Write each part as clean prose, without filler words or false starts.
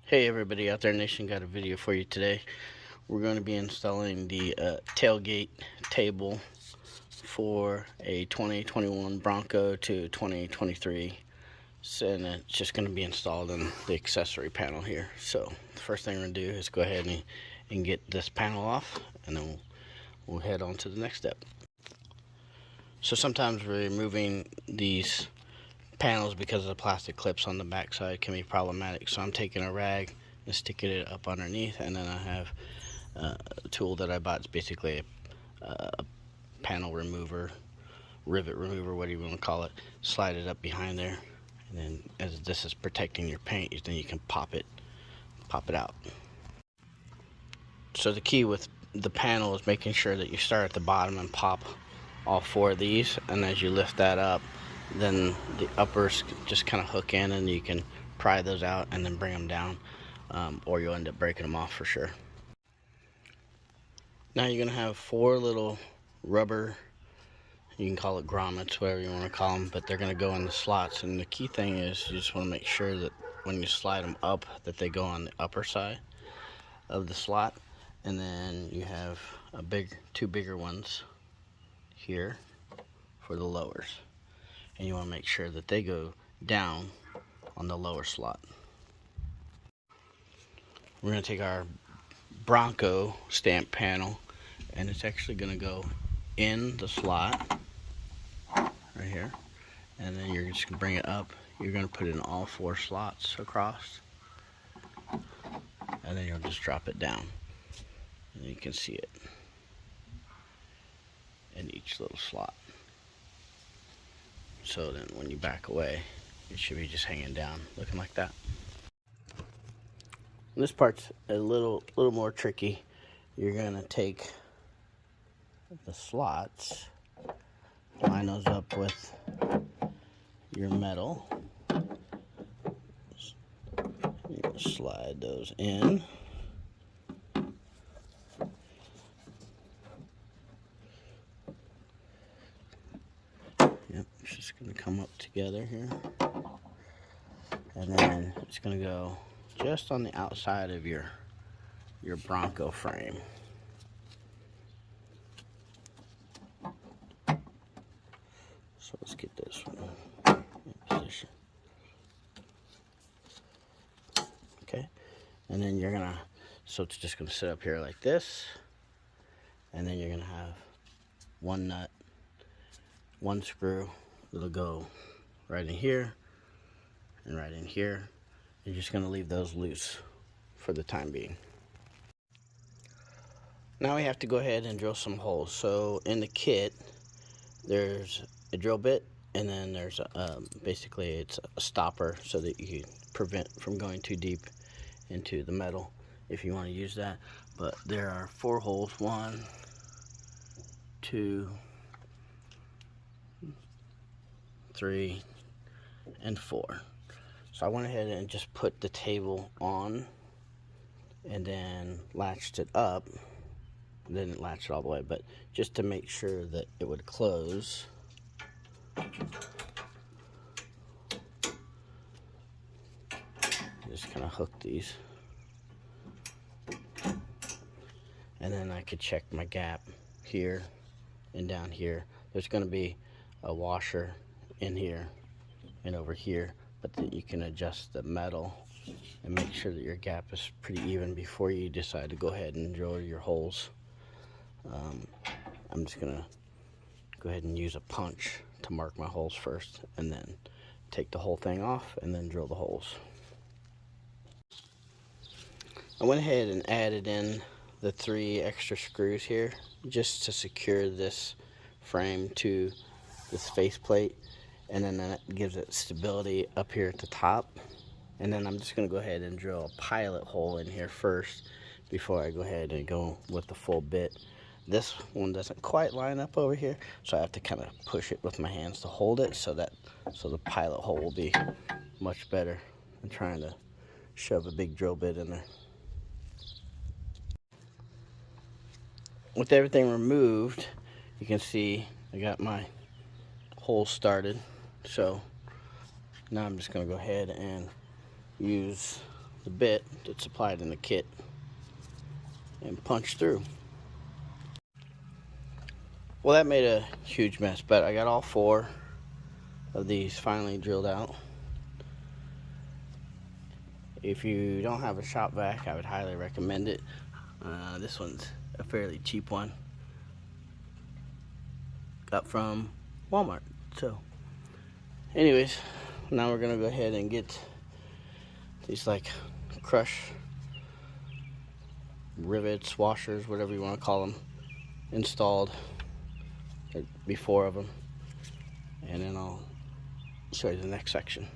Hey everybody out there, Nation, got a video for you today. We're going to be installing the tailgate table for a 2021 Bronco to 2023, and it's just going to be installed in the accessory panel here. So the first thing we're going to do is go ahead and get this panel off, and then we'll head on to the next step. So sometimes removing these panels because of the plastic clips on the back side can be problematic, so I'm taking a rag and sticking it up underneath, and then I have a tool that I bought. It's basically a panel remover, rivet remover, whatever you want to call it. Slide it up behind there, and then as this is protecting your paint, then you can pop it out. So the key with the panel is making sure that you start at the bottom and pop all four of these, and as you lift that up, then the uppers just kind of hook in, and you can pry those out and then bring them down, or you'll end up breaking them off for sure. Now you're going to have four little rubber, you can call it grommets, whatever you want to call them, but they're going to go in the slots, and the key thing is you just want to make sure that when you slide them up that they go on the upper side of the slot, and then you have two bigger ones here for the lowers. And you want to make sure that they go down on the lower slot. We're going to take our Bronco stamp panel, and it's actually going to go in the slot right here, and then you're just going to bring it up. You're going to put it in all four slots across, and then you'll just drop it down, and you can see it in each little slot. So then when you back away, it should be just hanging down, looking like that. And this part's a little more tricky. You're gonna take the slots, line those up with your metal, slide those in. Yep, it's just going to come up together here, and then it's going to go just on the outside of your Bronco frame. So let's get this one in position. Okay, and then you're gonna, so it's just gonna sit up here like this, and then you're gonna have one nut, one screw that'll go right in here and right in here. You're just going to leave those loose for the time being. Now we have to go ahead and drill some holes. So in the kit, there's a drill bit, and then there's basically it's a stopper so that you can prevent from going too deep into the metal if you want to use that. But there are 4 holes, 1, 2, 3, and 4. So I went ahead and just put the table on, and then latched it up. Didn't latch it all the way, but just to make sure that it would close. Just kind of hook these, and then I could check my gap here and down here. There's going to be a washer in here and over here, but that you can adjust the metal and make sure that your gap is pretty even before you decide to go ahead and drill your holes. I'm just gonna go ahead and use a punch to mark my holes first, and then take the whole thing off and then drill the holes. I went ahead and added in the 3 extra screws here just to secure this frame to this faceplate, and then that gives it stability up here at the top. And then I'm just going to go ahead and drill a pilot hole in here first before I go ahead and go with the full bit. This one doesn't quite line up over here, so I have to kind of push it with my hands to hold it, so the pilot hole will be much better than trying to shove a big drill bit in there. With everything removed, you can see I got my hole started. So now I'm just going to go ahead and use the bit that's supplied in the kit and punch through. Well, that made a huge mess, but I got all 4 of these finally drilled out. If you don't have a shop vac, I would highly recommend it. This one's a fairly cheap one. Got from Walmart. So, anyways, now we're gonna go ahead and get these like crush rivets, washers, whatever you want to call them, installed. There'd be 4 of them, and then I'll show you the next section.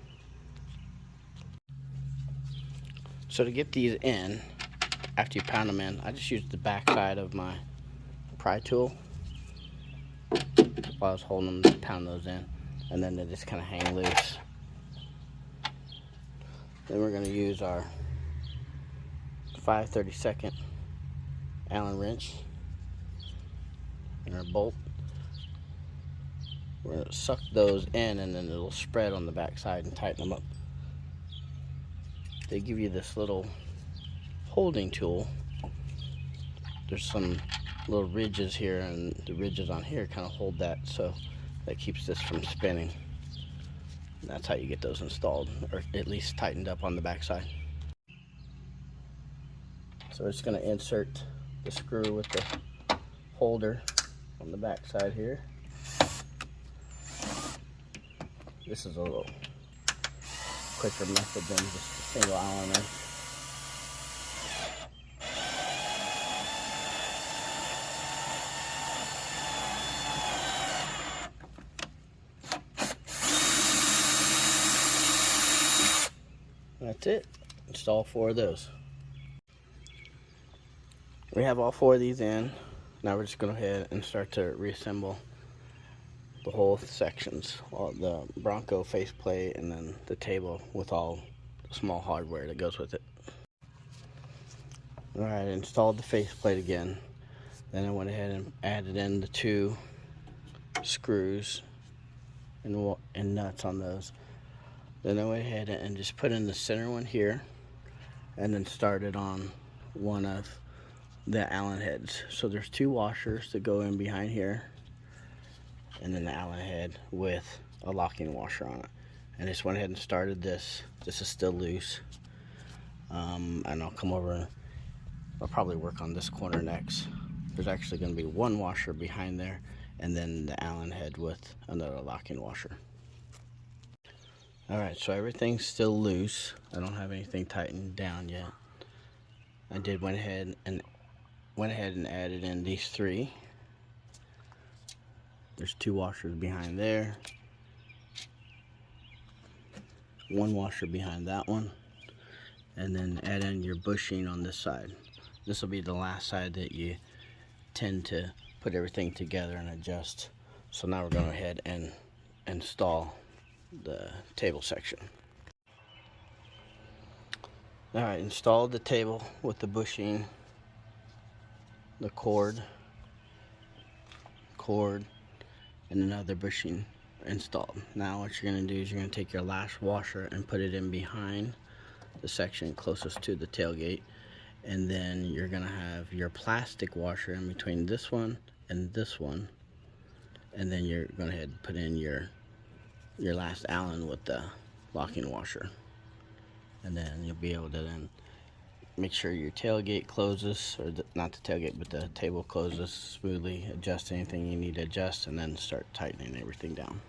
So to get these in, after you pound them in, I just used the back side of my pry tool while I was holding them to pound those in, and then they just kind of hang loose. Then we're going to use our 5/32 Allen wrench and our bolt. We're going to suck those in, and then it'll spread on the back side and tighten them up. They give you this little holding tool. There's some little ridges here, and the ridges on here kind of hold that, so that keeps this from spinning. And that's how you get those installed, or at least tightened up on the back side. So we're just going to insert the screw with the holder on the back side here. This is a little quicker method than just a single Allen wrench. That's it. Install 4 of those. We have all 4 of these in. Now we're just going to go ahead and start to reassemble the whole sections, all the Bronco faceplate, and then the table with all the small hardware that goes with it. Alright, installed the faceplate again. Then I went ahead and added in the 2 screws and nuts on those. Then I went ahead and just put in the center one here, and then started on one of the Allen heads. So there's 2 washers that go in behind here, and then the Allen head with a locking washer on it. And just went ahead and started this. This is still loose. And I'll come over, I'll probably work on this corner next. There's actually going to be 1 washer behind there, and then the Allen head with another locking washer. Alright, so everything's still loose. I don't have anything tightened down yet. I went ahead and added in these 3. There's 2 washers behind there, 1 washer behind that one, and then add in your bushing on this side. This will be the last side that you tend to put everything together and adjust. So now we're going to go ahead and install the table section. Alright, installed the table with the bushing, the cord, and another bushing installed. Now what you're going to do is you're going to take your last washer and put it in behind the section closest to the tailgate, and then you're going to have your plastic washer in between this one and this one, and then you're going to put in your last Allen with the locking washer, and then you'll be able to then make sure your tailgate closes, or not the tailgate, but the table closes smoothly. Adjust anything you need to adjust, and then start tightening everything down.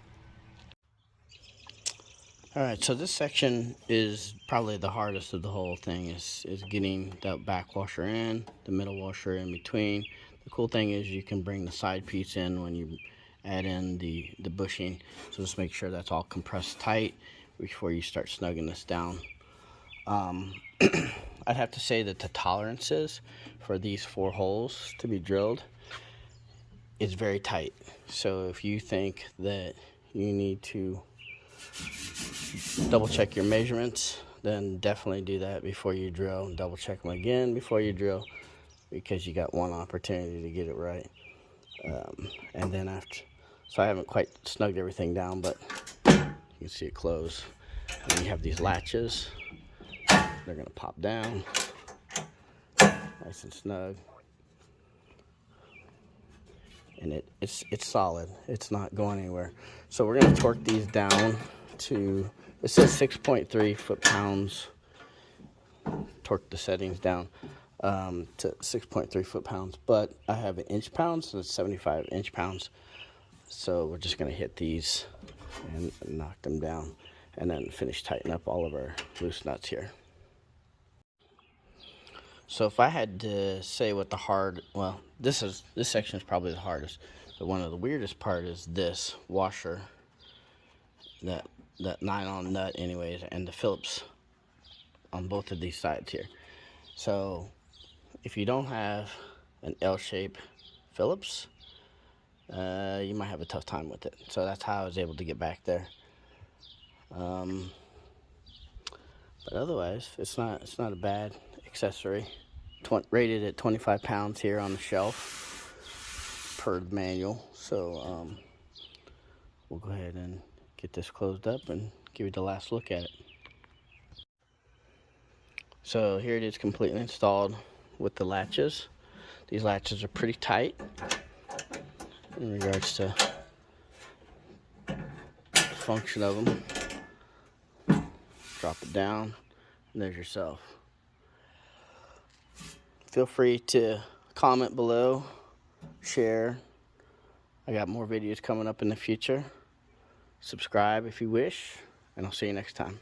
Alright, so this section is probably the hardest of the whole thing, is getting that back washer in, the middle washer in between. The cool thing is you can bring the side piece in when you add in the bushing, so just make sure that's all compressed tight before you start snugging this down. I'd have to say that the tolerances for these 4 holes to be drilled is very tight. So if you think that you need to double check your measurements, then definitely do that before you drill. Double check them again before you drill, because you got one opportunity to get it right. And then after, so I haven't quite snugged everything down, but you can see it close. And you have these latches they're gonna pop down nice and snug. And it's solid. It's not going anywhere. So we're gonna torque these down to, it says 6.3 foot-pounds. Torque the settings down to 6.3 foot-pounds, but I have an inch-pounds, so it's 75 inch-pounds. So we're just gonna hit these and knock them down, and then finish tighten up all of our loose nuts here. So if I had to say what the hard, well, this section is probably the hardest, but one of the weirdest part is this washer, that nylon nut anyways, and the Phillips on both of these sides here. So if you don't have an L-shape Phillips, you might have a tough time with it. So that's how I was able to get back there. But otherwise, it's not a bad accessory. Rated at 25 pounds here on the shelf per the manual. So we'll go ahead and get this closed up and give you the last look at it. So here it is, completely installed with the latches. These latches are pretty tight in regards to the function of them. Drop it down, and there's yourself. Feel free to comment below, share. I got more videos coming up in the future. Subscribe if you wish, and I'll see you next time.